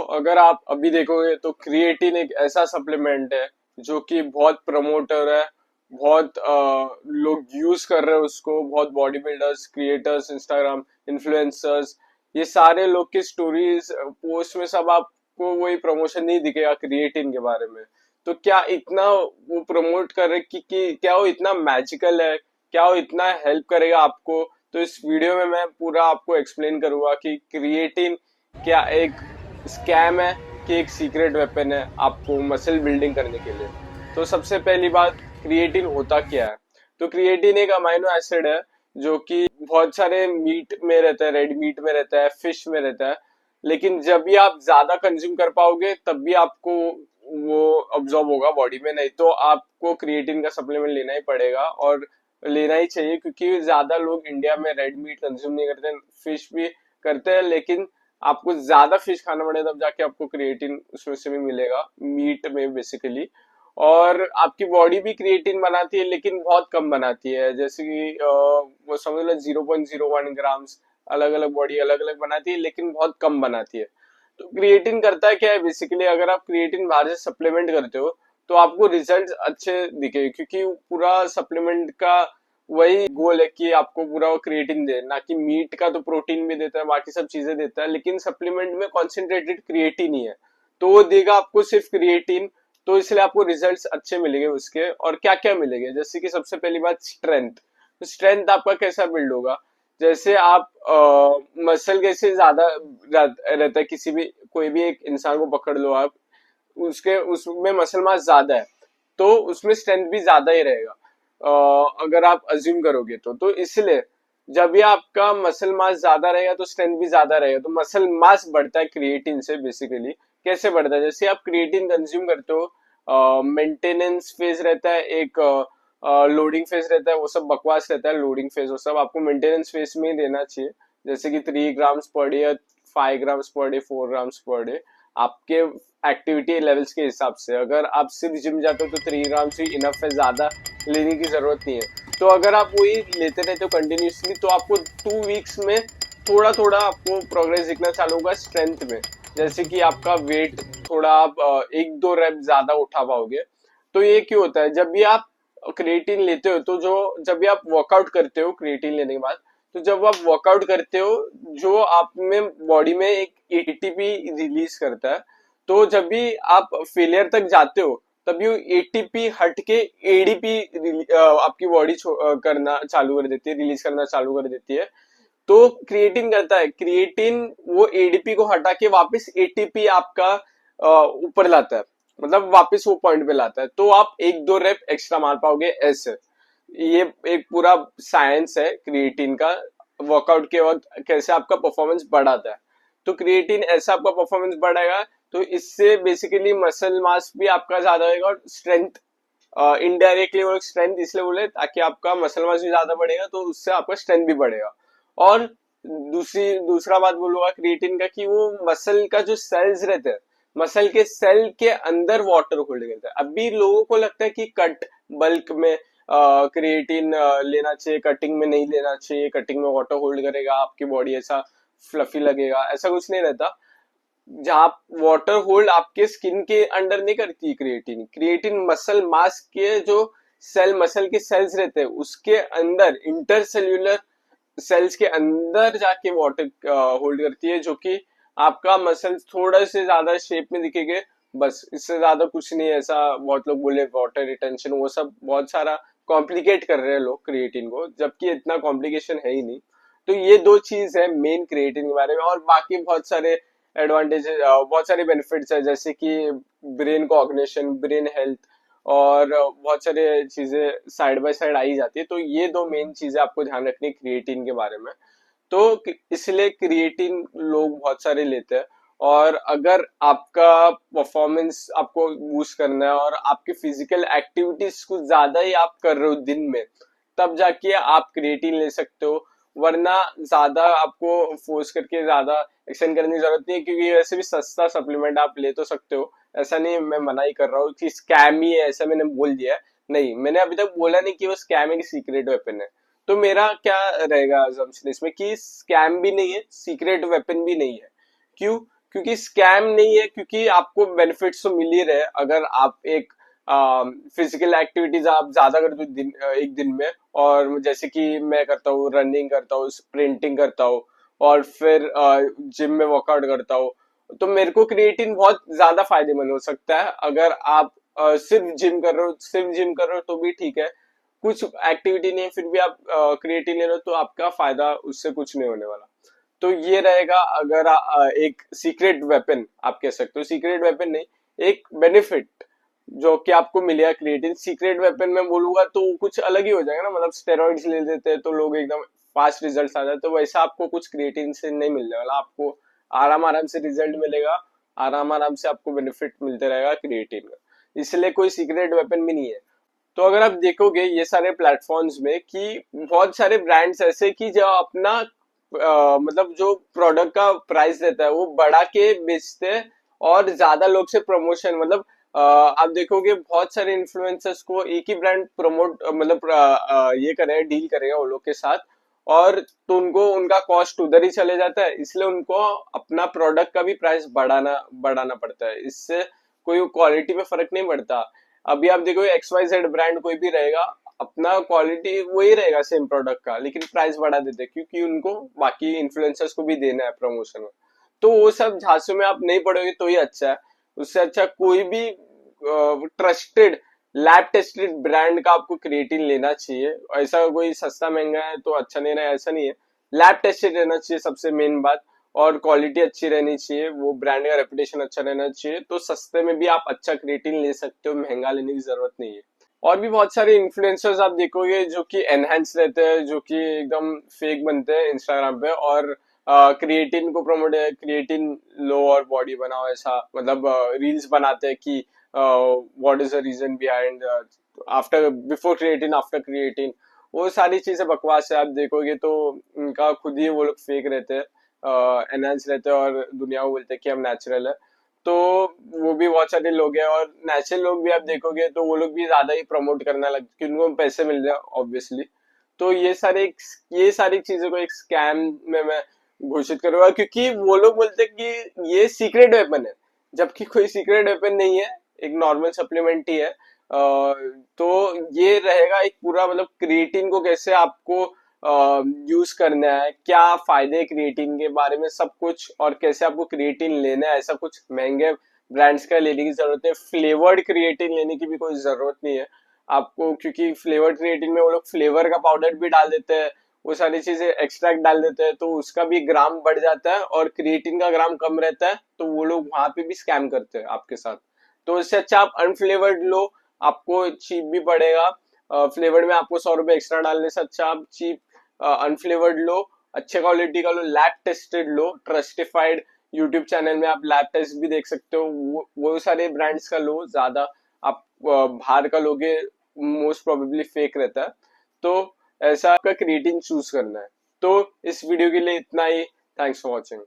अगर आप अभी देखोगे तो क्रिएटिन एक ऐसा सप्लीमेंट है जो कि बहुत प्रमोटर है। बहुत लोग यूज कर रहे हैं उसको। बहुत body builders, creators, Instagram influencers, ये सारे लोग की स्टोरीज पोस्ट में सब आपको वही प्रमोशन नहीं दिखेगा क्रिएटिन के बारे में। तो क्या इतना वो प्रमोट कर रहे कि क्या वो इतना मैजिकल है? क्या वो इतना हेल्प करेगा आपको? तो इस वीडियो में मैं पूरा आपको एक्सप्लेन करूंगा कि क्रिएटिन क्या एक स्कैम है कि एक सीक्रेट वेपन है आपको मसल बिल्डिंग करने के लिए। तो सबसे पहली बात, क्रिएटिन होता क्या है? तो क्रिएटिन एक अमाइनो एसिड है जो कि बहुत सारे मीट में रहता है, रेड मीट में रहता है, फिश में रहता है। लेकिन जब भी आप ज्यादा कंज्यूम कर पाओगे तब भी आपको वो अब्जॉर्ब होगा बॉडी में, नहीं तो आपको क्रिएटिन का सप्लीमेंट लेना ही पड़ेगा और लेना ही चाहिए। क्योंकि ज्यादा लोग इंडिया में रेड मीट कंज्यूम नहीं करते, फिश भी करते हैं, लेकिन आपको ज्यादा फिश खाना पड़ेगा तब जाके आपको क्रिएटिन उसमें से भी मिलेगा, मीट में बेसिकली। और आपकी बॉडी भी क्रिएटिन बनाती है लेकिन बहुत कम बनाती है। जैसे कि वो समझ लो 0.01 ग्राम्स, अलग अलग बॉडी अलग अलग बनाती है लेकिन बहुत कम बनाती है। तो क्रिएटिन करता है क्या है बेसिकली? अगर आप क्रिएटिन बाहर से सप्लीमेंट करते हो तो आपको रिजल्ट अच्छे दिखे, क्योंकि पूरा सप्लीमेंट का वही गोल है कि आपको पूरा वो क्रिएटिन दे। ना कि मीट का तो प्रोटीन भी देता है, बाकी सब चीजें देता है, लेकिन सप्लीमेंट में कॉन्सेंट्रेटेड क्रिएटिन ही है, तो वो देगा आपको सिर्फ क्रिएटिन। तो इसलिए आपको रिजल्ट्स अच्छे मिलेंगे उसके। और क्या क्या मिलेंगे, जैसे कि सबसे पहली बात स्ट्रेंथ। तो स्ट्रेंथ आपका कैसा बिल्ड होगा? जैसे आप मसल कैसे ज्यादा रहता है, किसी भी कोई भी एक इंसान को पकड़ लो आप, उसके उसमें मसल मास ज्यादा है तो उसमें स्ट्रेंथ भी ज्यादा ही रहेगा। अगर आप अज्यूम करोगे तो इसलिए जब भी आपका मसल मास ज्यादा रहेगा तो स्ट्रेंथ भी ज्यादा रहेगा। तो मसल मास बढ़ता है क्रिएटिन से बेसिकली। कैसे बढ़ता है? जैसे आप क्रिएटिन कंज्यूम करते हो, मेंटेनेंस फेज रहता है, एक लोडिंग फेज रहता है, वो सब बकवास रहता है। लोडिंग फेज वो सब आपको मेंटेनेंस फेज में ही देना चाहिए। जैसे कि 3 ग्राम्स पर डे या 5 grams per day, 4 grams per day, आपके एक्टिविटी लेवल्स के हिसाब से। अगर आप सिर्फ जिम जाते हो तो 3 ग्राम्स ही इनफ है, ज्यादा लेने की जरूरत नहीं है। तो अगर आप वही लेते रहते हो कंटिन्यूसली तो आपको 2 वीक्स में थोड़ा थोड़ा आपको प्रोग्रेस दिखना चालू होगा स्ट्रेंथ में। जैसे कि आपका वेट थोड़ा आप 1-2 रेप ज्यादा उठा पाओगे। तो ये क्यों होता है? जब भी आप क्रिएटिन लेते हो तो जो जब भी आप वर्कआउट करते हो क्रिएटिन लेने के बाद, तो जब आप वर्कआउट करते हो जो आप में बॉडी में एक एटीपी रिलीज करता है। तो जब भी आप फेलियर तक जाते हो तब ये एटीपी हट के एडीपी आपकी बॉडी करना चालू कर देती है, रिलीज करना चालू कर देती है। तो क्रिएटिन करता है, क्रिएटिन वो एडीपी को हटा के वापस एटीपी आपका ऊपर लाता है, मतलब वापस वो पॉइंट पे लाता है। तो आप 1-2 रेप एक्स्ट्रा मार पाओगे ऐसे। ये एक पूरा साइंस है क्रिएटिन का, वर्कआउट के वक्त कैसे आपका परफॉर्मेंस बढ़ाता है। तो क्रिएटिन ऐसा आपका परफॉर्मेंस बढ़ाएगा। तो इससे बेसिकली मसल मास भी आपका ज्यादा होगा और स्ट्रेंथ, इनडायरेक्टली वो स्ट्रेंथ इसलिए बोले ताकि आपका मसल मास भी ज्यादा बढ़ेगा तो उससे आपका स्ट्रेंथ भी बढ़ेगा। और दूसरा बात बोलूंगा क्रिएटिन का कि वो मसल का जो सेल्स रहते हैं, मसल के सेल के अंदर वाटर होल्ड करता है। अभी लोगों को लगता है कि कट बल्क में क्रिएटिन लेना चाहिए, कटिंग में नहीं लेना चाहिए, कटिंग में वाटर होल्ड करेगा, आपकी बॉडी ऐसा फ्लफी लगेगा। ऐसा कुछ नहीं रहता। जहाँ वाटर होल्ड आपके स्किन के अंडर नहीं करती क्रिएटिन। क्रिएटिन मसल मास के जो सेल, मसल के सेल्स रहते हैं उसके अंदर, इंटरसेल्यूलर सेल्स के अंदर जाके वाटर होल्ड करती है, जो कि आपका मसल थोड़ा से ज्यादा शेप में दिखेंगे, बस इससे ज्यादा कुछ नहीं है। ऐसा बहुत लोग बोले वाटर रिटेंशन वो सब बहुत सारा कॉम्प्लिकेट कर रहे हैं लोग क्रिएटिन को, जबकि इतना कॉम्प्लिकेशन है ही नहीं। तो ये दो चीज है मेन क्रिएटिन के बारे में। और बाकी बहुत सारे एडवांटेजेस, बहुत सारे बेनिफिट्स है, जैसे कि ब्रेन कोऑर्डिनेशन, ब्रेन हेल्थ, और बहुत सारे चीजें साइड बाय साइड आई जाती है। तो ये दो मेन चीजें आपको ध्यान रखनी क्रिएटिन के बारे में। तो इसलिए क्रिएटिन लोग बहुत सारे लेते हैं। और अगर आपका परफॉर्मेंस आपको बूस्ट करना है और आपकी फिजिकल एक्टिविटीज कुछ ज्यादा ही आप कर रहे हो दिन में, तब जाके आप क्रिएटिन ले सकते हो। वरना ज्यादा आपको फोर्स करके ज्यादा एक्सटेंड करने की जरूरत नहीं है, क्योंकि वैसे भी सस्ता सप्लीमेंट आप ले तो सकते हो। ऐसा नहीं मैं मना ही कर रहा हूँ कि स्कैम ही है, ऐसा मैंने बोल दिया है। नहीं, मैंने अभी तक बोला नहीं कि वो स्कैम है कि सीक्रेट वेपन है। तो मेरा क्या रहेगा assumption इसमें कि स्कैम भी नहीं है, सीक्रेट वेपन भी नहीं है। क्यों? क्योंकि स्कैम नहीं है, क्योंकि आपको बेनिफिट्स तो मिल ही रहे। अगर आप एक फिजिकल एक्टिविटीज आप ज्यादा करते हो एक दिन में, और जैसे कि मैं करता हूँ, रनिंग करता हूँ, स्प्रिंटिंग करता हूँ, और फिर जिम में वर्कआउट करता हूँ, तो मेरे को क्रिएटिन बहुत ज्यादा फायदेमंद हो सकता है। अगर आप सिर्फ जिम कर रहे हो, सिर्फ जिम कर रहे हो तो भी ठीक है, कुछ एक्टिविटी नहीं है फिर भी आप क्रिएटिन ले रहे हो, तो आपका फायदा उससे कुछ नहीं होने वाला। तो ये रहेगा। अगर एक सीक्रेट वेपन आप कह सकते हो, सीक्रेट वेपन नहीं, एक बेनिफिट जो कि आपको मिलेगा क्रिएटिन। सीक्रेट वेपन में बोलूंगा तो कुछ अलग ही हो जाएगा ना, मतलब स्टेरॉइड्स ले लेते हैं तो लोग एकदम फास्ट रिजल्ट आ जाते हैं, तो वैसा आपको कुछ क्रिएटिन से नहीं मिलने वाला। आपको आराम आराम से रिजल्ट मिलेगा, आराम आराम से आपको बेनिफिट मिलते रहेगा क्रिएटिन का, इसलिए कोई सीक्रेट वेपन भी नहीं है। तो अगर आप देखोगे ये सारे प्लेटफॉर्म्स में कि बहुत सारे ब्रांड्स ऐसे कि जो अपना मतलब जो प्रोडक्ट का प्राइस रहता है वो बढ़ा के बेचते हैं, और ज्यादा लोग से प्रमोशन, मतलब आप देखोगे बहुत सारे इन्फ्लुएंसर्स को एक ही ब्रांड प्रमोट मतलब ये करेगा, डील करेगा वो लोग के साथ, और तो उनको उनका कॉस्ट उधर ही चले जाता है, इसलिए उनको अपना प्रोडक्ट का भी प्राइस बढ़ाना बढ़ाना पड़ता है। इससे कोई क्वालिटी में फर्क नहीं पड़ता। अभी आप देखो एक्स वाई जेड ब्रांड कोई भी रहेगा, अपना क्वालिटी वही रहेगा सेम प्रोडक्ट का, लेकिन प्राइस बढ़ा देते हैं क्योंकि उनको बाकी इन्फ्लुएंसर्स को भी देना है प्रमोशन में। तो वो सब झांसों में आप नहीं पड़ोगे तो ही अच्छा है। उससे अच्छा कोई भी ट्रस्टेड लैब टेस्टेड ब्रांड का आपको क्रिएटिन लेना चाहिए। ऐसा कोई सस्ता महंगा है तो अच्छा नहीं रहा, ऐसा नहीं है। लैब टेस्टेड रहना चाहिए सबसे मेन बात, और क्वालिटी अच्छी रहनी चाहिए, वो ब्रांड का रेपुटेशन अच्छा रहना चाहिए, तो सस्ते में भी आप अच्छा क्रिएटिन ले सकते हो, महंगा लेने की जरूरत नहीं है। और भी बहुत सारे इन्फ्लुएंसर्स आप देखोगे जो कि एनहेंस रहते हैं, जो कि एकदम फेक बनते हैं इंस्टाग्राम पे, और क्रिएटिन को प्रमोट, क्रिएटिन लो और बॉडी बनाओ, ऐसा मतलब रील्स बनाते हैं कि what is the reason behind after before creatine after creatine. वो सारी चीजें बकवास है। आप देखोगे तो उनका खुद ही वो लोग फेक रहते हैं, एनहेंस रहते हैं, और दुनिया को बोलते हैं कि हम नेचुरल है। तो वो भी बहुत सारे लोग हैं, और नेचुरल लोग भी आप देखोगे तो वो लोग भी ज्यादा ही प्रमोट करना लगते क्योंकि उनको पैसे मिल रहे हैं ऑब्वियसली। तो ये सारी चीजों को एक स्कैम में मैं घोषित करूंगा, क्योंकि वो लोग बोलते हैं कि ये सीक्रेट वेपन है, जबकि कोई सीक्रेट वेपन नहीं है, एक नॉर्मल सप्लीमेंट ही है। तो ये रहेगा एक पूरा, मतलब क्रिएटिन को कैसे आपको यूज करना है, क्या फायदे क्रिएटिन के बारे में सब कुछ, और कैसे आपको क्रिएटिन लेना है। ऐसा कुछ महंगे ब्रांड्स का लेने की जरूरत है, फ्लेवर्ड क्रिएटिन लेने की भी कोई जरूरत नहीं है आपको, क्योंकि फ्लेवर्ड क्रिएटिन में वो लोग फ्लेवर का पाउडर भी डाल देते हैं, वो सारी चीजें एक्सट्रैक्ट डाल देते हैं, तो उसका भी ग्राम बढ़ जाता है, और क्रिएटिन का ग्राम कम रहता है, तो वो लोग वहां पे भी स्कैम करते हैं आपके साथ। तो इससे अच्छा आप अनफ्लेवर्ड लो, आपको चीप भी पड़ेगा। फ्लेवर्ड में आपको 100 रुपए एक्स्ट्रा डालने से अच्छा आप चीप अनफ्लेवर्ड लो, अच्छे क्वालिटी का लो, लैब टेस्टेड लो, ट्रस्टिफाइड। यूट्यूब चैनल में आप लैब टेस्ट भी देख सकते हो, वो सारे ब्रांड्स का लो। ज्यादा आप बाहर का लोगे, मोस्ट प्रोबेबली फेक रहता है। तो ऐसा आपका क्रिएटिन चूज करना है। तो इस वीडियो के लिए इतना ही। Thanks for watching.